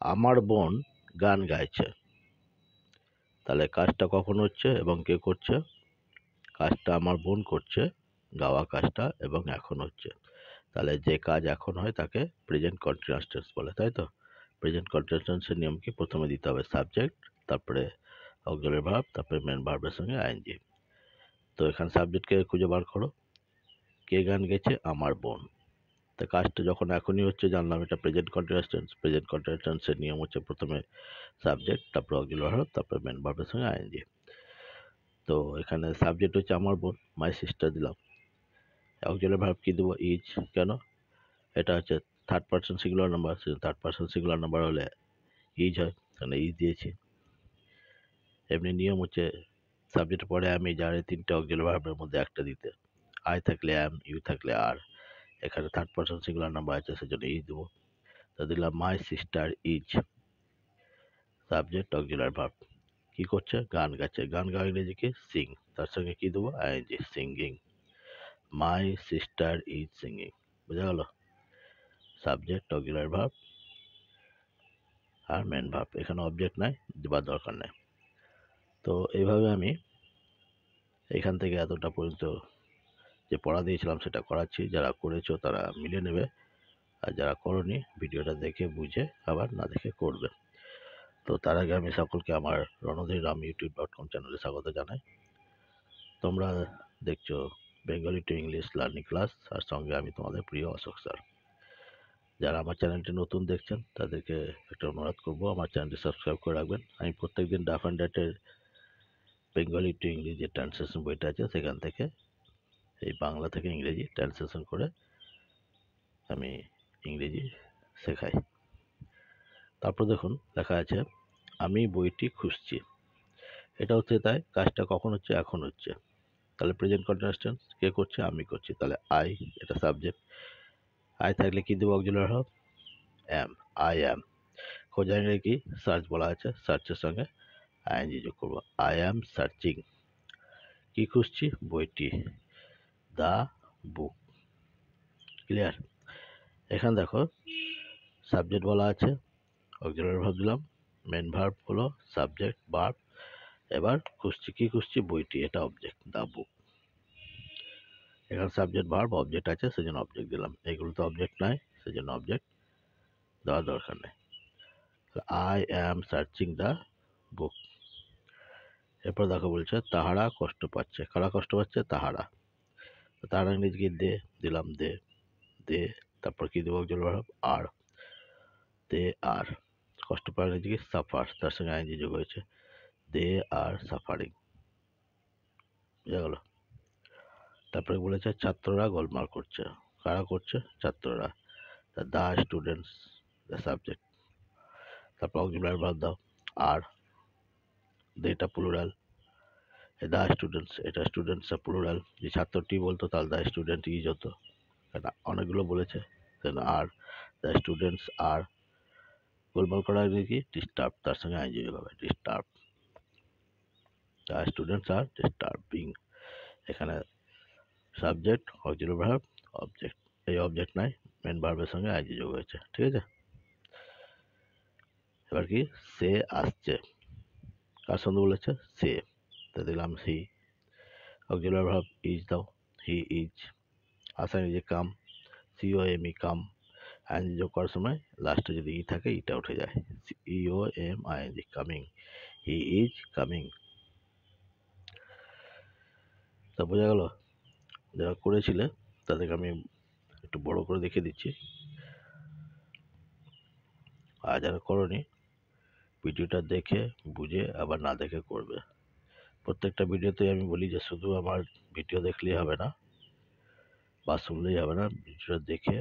আমার বোন গান গাইছে। তাহলে কাজটা কখন হচ্ছে এবং কে করছে? কাজটা আমার বোন করছে, গাওয়া কাজটা, এবং এখন হচ্ছে। তাহলে যে কাজ এখন হয় তাকে প্রেজেন্ট কন্টিনিউয়াস টেন্স বলে, তাই তো? প্রেজেন্ট কন্টিনিউয়াস টেন্সের নিয়ম কি? প্রথমে দিতে হবে সাবজেক্ট, তারপরে অক্সিলারি ভার্ব, তারপরে মেন ভার্বের সঙ্গে আইএনজি। তো এখানে সাবজেক্টকে খুঁজে বার করো। কে গান গেছে? আমার বোন। তো কাজটা যখন এখনই হচ্ছে, জানলাম এটা present continuous tense. Present continuous টেন্সের নিয়ম হচ্ছে প্রথমে সাবজেক্ট, তারপর অক্সিলারি ভার্ব, তারপর মেন ভার্বের সঙ্গে আইএনজি। তো এখানে সাবজেক্ট হচ্ছে আমার বোন, মাই সিস্টার দিলাম। অক্সিলারি ভার্ব কি দেবো? ইজ। কেন? এটা হচ্ছে third person singular number. Third person singular number হলে ইজ হয়, তাহলে ইজ দিয়েছি। এমনি নিয়ম হচ্ছে সাবজেক্টের পরে আমি যার তিনটে অক্সিলারি ভার্বের মধ্যে একটা দিতে। আই থাকলে অ্যাম, ইউ থাকলে আর। এখানে থার্ড পার্সন সিঙ্গুলার নাম্বার আছে, সেজন্য ইজ দেবো। তো দিলাম মাই sister is, subject auxiliary verb. কি করছে? গান গাচ্ছে। গান গাওয়া ইংরেজি কি? সিং। তার সঙ্গে কি দেবো? ING, singing. My sister is singing. বোঝা গেল? সাবজেক্ট অক্সিলারি ভার্ব আর মেন ভার্ব। এখানে অবজেক্ট নাই, দেবার দরকার নেই। তো এইভাবে আমি এখান থেকে এতটা পর্যন্ত যে পড়া দিয়েছিলাম সেটা করাচ্ছি। যারা করেছো তারা মিলিয়ে নেবে, আর যারা করোনি ভিডিওটা দেখে বুঝে আবার না দেখে করবে। তো তার আগে আমি সকলকে আমার রণধীর রাম ইউটিউব.com চ্যানেলে স্বাগত জানাই। তোমরা দেখছো Bengali to English learning class, আর সঙ্গে আমি তোমাদের প্রিয় অশোক স্যার। যারা আমার চ্যানেলটি নতুন দেখছেন তাদেরকে একটা অনুরোধ করবো, আমার চ্যানেলটি সাবস্ক্রাইব করে রাখবেন। আমি প্রত্যেকদিন ডাফ অ্যান্ড ডেটের বেঙ্গলি টু ইংলিশ যে ট্রান্সলেশন বইটা আছে সেখান থেকে এই বাংলা থেকে ইংরেজি ট্রান্সলেশন করে আমি ইংরেজি শেখাই। তারপর দেখুন লেখা আছে আমি বইটি খুঁজছি। এটা হচ্ছে তাই, কাজটা কখন হচ্ছে? এখন হচ্ছে। তাহলে প্রেজেন্ট কন্টিনিউয়াস টেন্স। কে করছে? আমি করছি। তাহলে আই, এটা সাবজেক্ট। আই থাকলে কি দেবো? Auxiliary verb am, I am. খোঁজা ইংরেজি কি? সার্চ বলা আছে, সার্চের সঙ্গে আইএনজি যোগ করবো। I am searching. কি খুঁজছি? বইটি, দ্য বুক। ক্লিয়ার? এখানে দেখো সাবজেক্ট বলা আছে, অক্সিলারি ভার্ব দিলাম, মেন ভার্ব হলো সাবজেক্ট ভার্ব। এবার খুঁজছি, কি খুঁজছি? বইটি, এটা অবজেক্ট, দ্য বুক। এখানে সাবজেক্ট ভার্ব অবজেক্ট আছে, সেজন্য অবজেক্ট দিলাম। এগুলো তো অবজেক্ট নাই, সেজন্য অবজেক্ট দেওয়ার দরকার নেই। I am searching the book. এরপর দেখো বলছে তাহারা কষ্ট পাচ্ছে। কারা কষ্ট পাচ্ছে? তাহারা। তাহারা ইংরেজি কি? দে দিলাম, দে। দে, তারপর কি দেবো? অক্সিলারি ভার্ব আর। দে আর। কষ্ট পাওয়া ইংরেজি কি? সাফার। তার সঙ্গে আইএনজি যোগ হয়েছে, দে আর সাফারিং। বুঝা গেল? তারপরে বলেছে ছাত্ররা গোলমাল করছে। কারা করছে? ছাত্ররা। The students, the subject. তারপর অক্সিলারি ভার্ব দাও আর। এটা প্লুরাল, দ্য স্টুডেন্টস, এটা স্টুডেন্টস প্লুরাল। যে ছাত্রটি বলতো তাহলে দ্য স্টুডেন্ট ইজ হতো, কারণ অনেকগুলো বলেছে। আর দ্য স্টুডেন্টস আর। গোলমাল করা কি? ডিস্টার্ব। তার সঙ্গে আইনজি যোগ হবে, disturb. The students are disturbing. এখানে সাবজেক্ট, অক্সিলারি ভার্ব, অবজেক্ট। এই অবজেক্ট নাই, মেন ভার্বের সঙ্গে আইনজি যোগ হয়েছে। ঠিক আছে? এবার কি? সে আসছে। কার সঙ্গে বলেছে? সে। তো দিলাম হি। অক্সিলারি ভার্ব ইজ দাও, হি ইজ। আসা নিজে কাম, সিওএমই কাম। আইএনজি যোগ করার সময় লাস্টে যদি ই থাকে ইটা উঠে যায়, ইওএমআইএনজি, কামিং। He is coming. তা বোঝা গেল? যারা করেছিলে তাদেরকে আমি একটু বড় করে দেখিয়ে দিচ্ছি, আর যারা করোনি ভিডিওটা দেখে বুঝে আবার না দেখে করবে। প্রত্যেকটা ভিডিওতে আমি বলি যে শুধু আমার ভিডিও দেখলেই হবে না বা শুনলেই হবে না, ভিডিওটা দেখে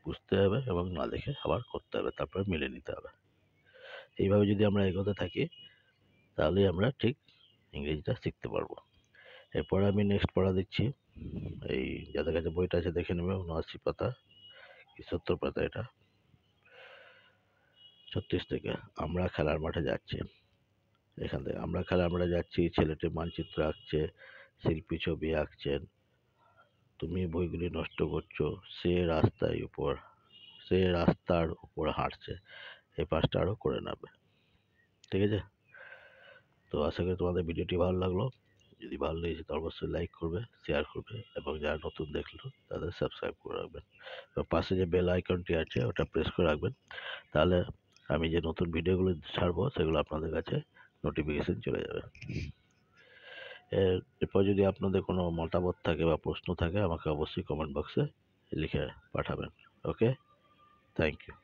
বুঝতে হবে এবং না দেখে আবার করতে হবে, তারপরে মিলে নিতে হবে। এইভাবে যদি আমরা এগোতে থাকি তাহলেই আমরা ঠিক ইংরেজিটা শিখতে পারবো। এরপরে আমি নেক্সট পড়া দিচ্ছি। এই যাদের কাছে বইটা আছে দেখে নেবে, ৭৯ পাতা কি ৭০ পাতা, এটা ৩৬ থেকে। আমরা খেলার মাঠে যাচ্ছি। এখান থেকে আমরা খেলার মাঠে যাচ্ছি, ছেলেটি মানচিত্র আঁকছে, শিল্পী ছবি আঁকছেন, তুমি বইগুলি নষ্ট করছো, সে রাস্তার উপর হাঁটছে। এই 5টা আরও করে নেবে। ঠিক আছে? তো আশা করি তোমাদের ভিডিওটি ভালো লাগলো। যদি ভালো লেগেছে তো অবশ্যই লাইক করবে, শেয়ার করবে এবং যারা নতুন দেখলো তাদের সাবস্ক্রাইব করে রাখবেন। এবং পাশে যে বেল আইকনটি আছে ওটা প্রেস করে রাখবেন। তাহলে আমি যে নতুন ভিডিওগুলো ছাড়বো সেগুলো আপনাদের কাছে নোটিফিকেশন চলে যাবে। এরপর যদি আপনাদের কোনো মতামত থাকে বা প্রশ্ন থাকে আমাকে অবশ্যই কমেন্ট বক্সে লিখে পাঠাবেন। ওকে? Thank you.